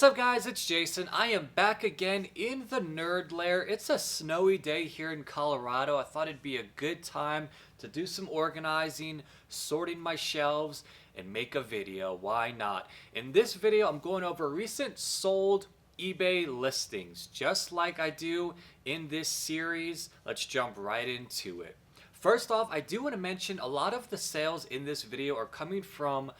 up, guys? It's Jason. I am back again in the Nerd Lair. It's a snowy day here in Colorado. I thought it'd be a good time to do some organizing, sorting my shelves, and make a video. Why not? In this video, I'm going over recent sold eBay listings, just like I do in this series. Let's jump right into it. First off, I do want to mention a lot of the sales in this video are coming from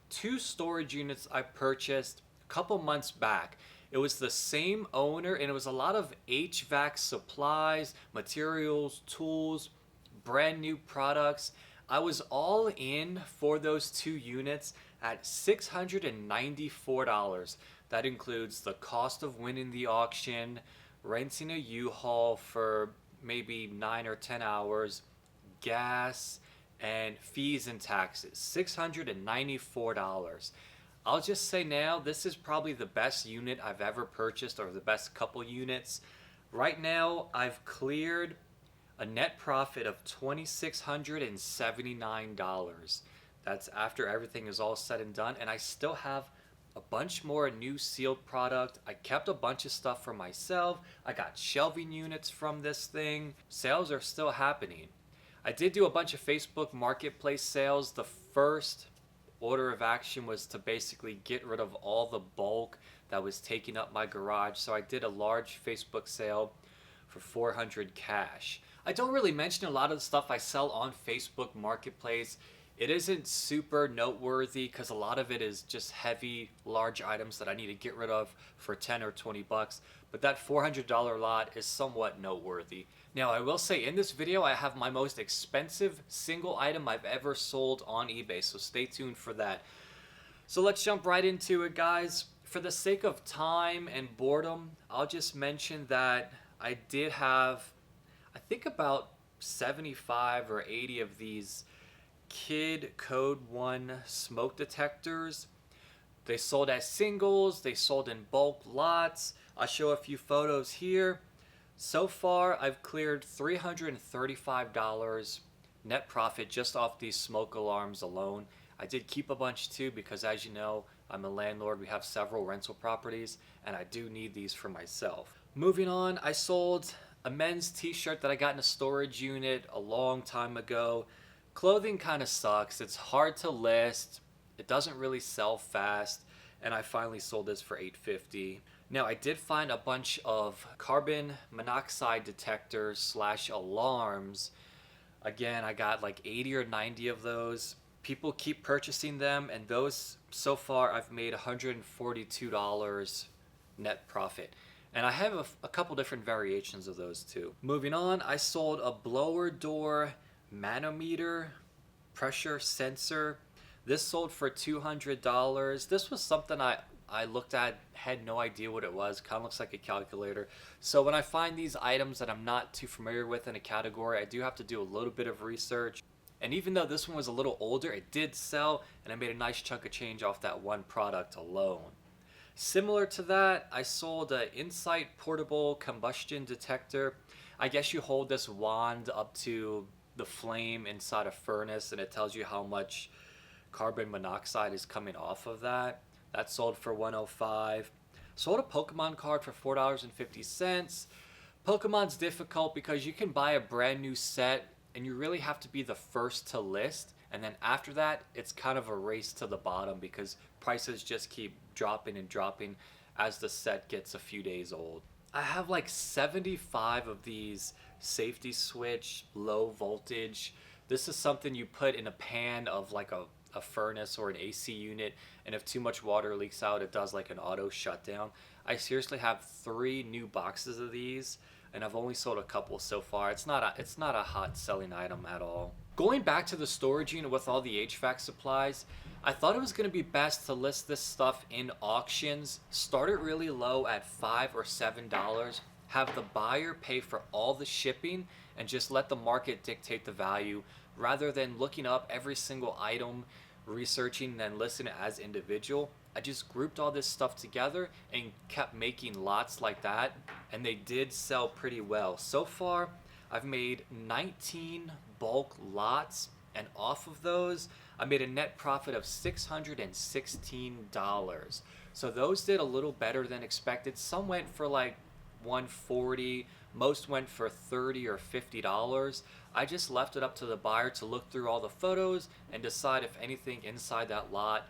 two storage units I purchased a couple months back. It was the same owner and it was a lot of HVAC supplies, materials, tools, brand new products. I was all in for those two units at $694. That includes the cost of winning the auction, renting a U-Haul for maybe 9 or 10 hours, gas, and fees and taxes. $694. I'll just say now, this is probably the best unit I've ever purchased, or the best couple units. Right now, I've cleared a net profit of $2,679. That's after everything is all said and done, and I still have a bunch more new sealed product. I kept a bunch of stuff for myself. I got shelving units from this thing. Sales are still happening. I did do a bunch of Facebook Marketplace sales. The first order of action was to basically get rid of all the bulk that was taking up my garage. So I did a large Facebook sale for $400 cash. I don't really mention a lot of the stuff I sell on Facebook Marketplace. It isn't super noteworthy because a lot of it is just heavy, large items that I need to get rid of for 10 or 20 bucks. But that $400 lot is somewhat noteworthy. Now, I will say in this video, I have my most expensive single item I've ever sold on eBay, so stay tuned for that. So let's jump right into it, guys. For the sake of time and boredom, I'll just mention that I did have, I think, about 75 or 80 of these Kid Code 1 smoke detectors. They sold as singles, they sold in bulk lots. I'll show a few photos here. So far, I've cleared $335 net profit just off these smoke alarms alone. I did keep a bunch too because, as you know, I'm a landlord. We have several rental properties and I do need these for myself. Moving on, I sold a men's t-shirt that I got in a storage unit a long time ago. Clothing kind of sucks. It's hard to list. It doesn't really sell fast. And I finally sold this for $850. Now, I did find a bunch of carbon monoxide detectors slash alarms. Again, I got like 80 or 90 of those. People keep purchasing them, and those, so far, I've made $142 net profit. And I have a couple different variations of those too. Moving on, I sold a blower door manometer pressure sensor. This sold for $200. This was something I looked at, had no idea what it was. Kind of looks like a calculator. So when I find these items that I'm not too familiar with in a category, I do have to do a little bit of research. And even though this one was a little older, it did sell, and I made a nice chunk of change off that one product alone. Similar to that, I sold an Insight portable combustion detector. I guess you hold this wand up to the flame inside a furnace, and it tells you how much carbon monoxide is coming off of that. That sold for $105. Sold a Pokemon card for $4.50. Pokemon's difficult because you can buy a brand new set and you really have to be the first to list. And then after that, it's kind of a race to the bottom because prices just keep dropping and dropping as the set gets a few days old. I have like 75 of these safety switch low voltage. This is something you put in a pan of like a furnace or an AC unit, and if too much water leaks out, it does like an auto shutdown. I seriously have 3 new boxes of these, and I've only sold a couple so far. It's not a hot selling item at all. Going back to the storage unit with all the HVAC supplies, I thought it was going to be best to list this stuff in auctions. Start it really low at $5 or $7. Have the buyer pay for all the shipping and just let the market dictate the value, rather than looking up every single item, researching, and then listing it as individual. I just grouped all this stuff together and kept making lots like that, and they did sell pretty well. So far, I've made 19 bulk lots And off of those, I made a net profit of $616. So those did a little better than expected. Some went for like 140, most went for 30 or $50. I just left it up to the buyer to look through all the photos and decide if anything inside that lot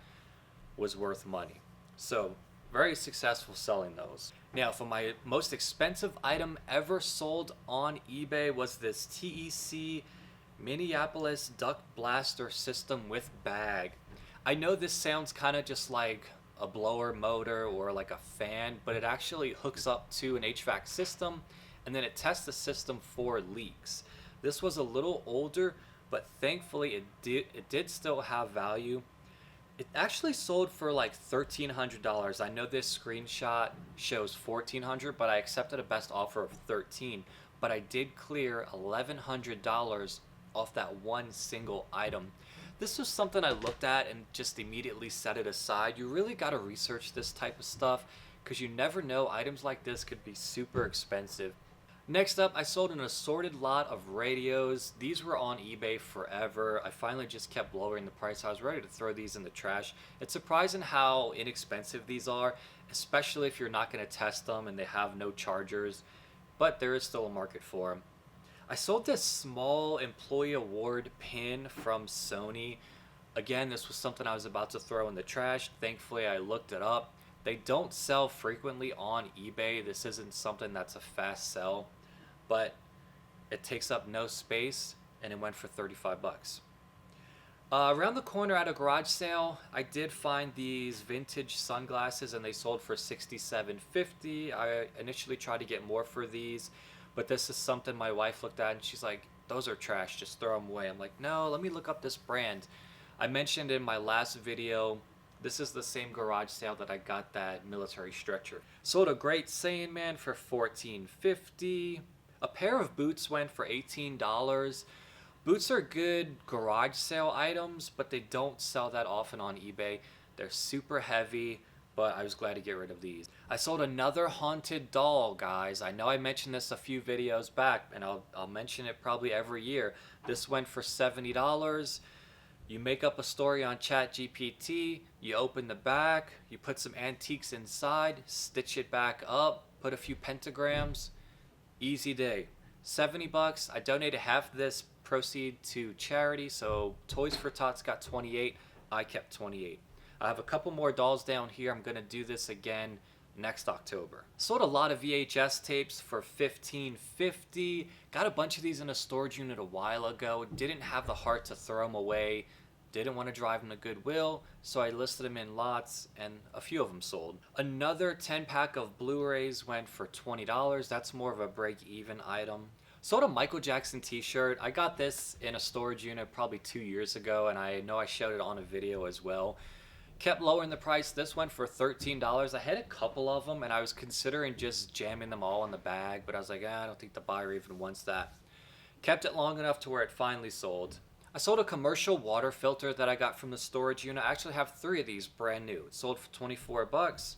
was worth money. So very successful selling those. Now, for my most expensive item ever sold on eBay was this TEC Minneapolis Duct Blaster System with bag. I know this sounds kind of just like a blower motor or like a fan, but it actually hooks up to an HVAC system and then it tests the system for leaks. This was a little older, but thankfully it did still have value. It actually sold for like $1,300. I know this screenshot shows $1,400, but I accepted a best offer of $1,300. But I did clear $1,100 off that one single item. This was something I looked at and just immediately set it aside. You really got to research this type of stuff because you never know, items like this could be super expensive. Next up, I sold an assorted lot of radios. These were on eBay forever. I finally just kept lowering the price. I was ready to throw these in the trash. It's surprising how inexpensive these are, especially if you're not going to test them and they have no chargers, but there is still a market for them. I sold this small employee award pin from Sony. Again, this was something I was about to throw in the trash. Thankfully, I looked it up. They don't sell frequently on eBay. This isn't something that's a fast sell, but it takes up no space and it went for 35 bucks. Around the corner at a garage sale, I did find these vintage sunglasses and they sold for $67.50. I initially tried to get more for these, but this is something my wife looked at and she's like, those are trash, just throw them away. I'm like, no, let me look up this brand. I mentioned in my last video, this is the same garage sale that I got that military stretcher. Sold a Great Saiyan for $14.50. A pair of boots went for $18. Boots are good garage sale items, but they don't sell that often on eBay. They're super heavy, but I was glad to get rid of these. I sold another haunted doll, guys. I know I mentioned this a few videos back, and I'll mention it probably every year. This went for $70. You make up a story on ChatGPT, you open the back, you put some antiques inside, stitch it back up, put a few pentagrams. Easy day. 70 bucks. I donated half of this proceed to charity, so Toys for Tots got 28. I kept 28. I have a couple more dolls down here. I'm going to do this again next October. Sold a lot of VHS tapes for $15.50. Got a bunch of these in a storage unit a while ago. Didn't have the heart to throw them away. Didn't want to drive them to Goodwill, so I listed them in lots, and a few of them sold. Another 10-pack of Blu-rays went for $20. That's more of a break-even item. Sold a Michael Jackson t-shirt. I got this in a storage unit probably 2 years ago, and I know I showed it on a video as well. Kept lowering the price. This went for $13. I had a couple of them, and I was considering just jamming them all in the bag, but I was like, I don't think the buyer even wants that. Kept it long enough to where it finally sold. I sold a commercial water filter that I got from the storage unit. I actually have 3 of these brand new. It sold for 24 bucks.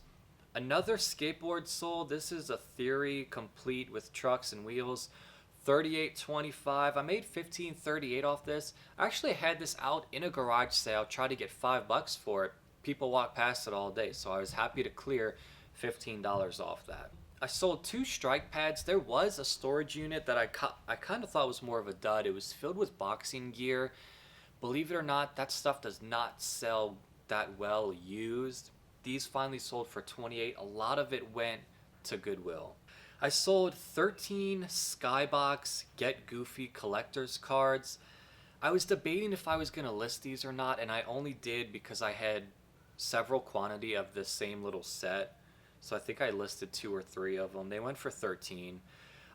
Another skateboard sold. This is a Theory complete with trucks and wheels. $38.25. I made $15.38 off this. I actually had this out in a garage sale, tried to get $5 for it. People walk past it all day, so I was happy to clear $15 off that. I sold 2 strike pads. There was a storage unit that I kind of thought was more of a dud. It was filled with boxing gear. Believe it or not, that stuff does not sell that well used. These finally sold for $28. A lot of it went to Goodwill. I sold 13 Skybox Get Goofy collector's cards. I was debating if I was going to list these or not, and I only did because I had several quantity of the same little set. So I think I listed 2 or 3 of them. They went for $13.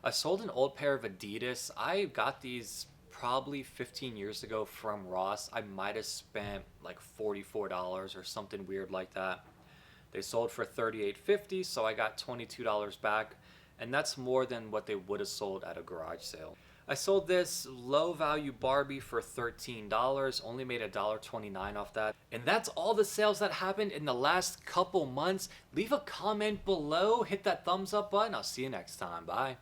I sold an old pair of Adidas. I got these probably 15 years ago from Ross. I might have spent like $44 or something weird like that. They sold for $38.50, so I got $22 back, and that's more than what they would have sold at a garage sale. I sold this low value Barbie for $13, only made $1.29 off that. And that's all the sales that happened in the last couple months. Leave a comment below, hit that thumbs up button. I'll see you next time. Bye.